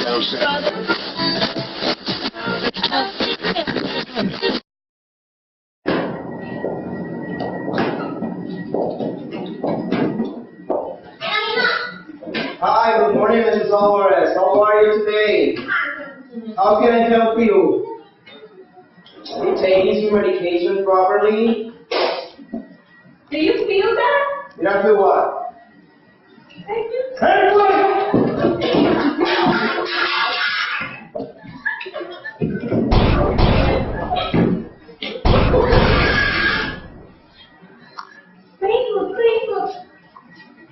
Hi, good morning, Mrs. Alvarez. How are you today? How can I help you? Are you taking your medication properly? Do you feel that? You don't feel what? Hey, Facebook.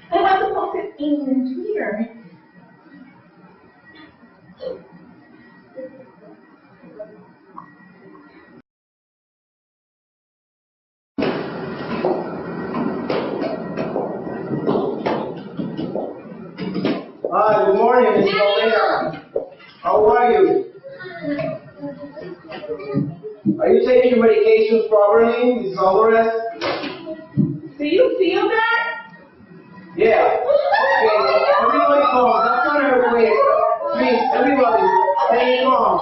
I have to post it in Twitter. Hi, good morning, Mrs. Alvarez. How are you? Are you taking your medications properly, Mrs. Alvarez? Do you feel that? Yeah. Okay, everybody calm. That's not her way. Please, everybody, stay calm.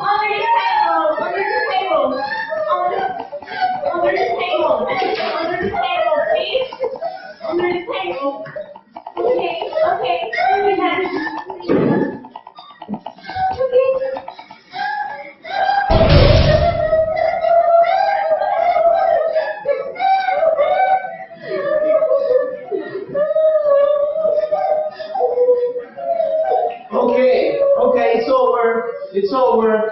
Under the table. Under the table. Under the table. Under the table, please. Under the table. Okay. Relax. Okay, it's over. It's over.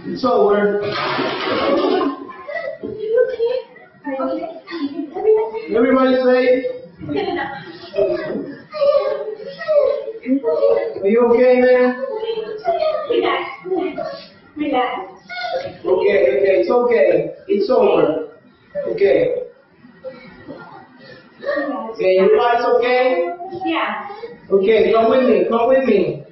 It's over. Everybody safe? Are you okay, man? Relax. Okay, it's okay. It's over. Okay. Okay, you guys okay? Yeah. Okay, come with me.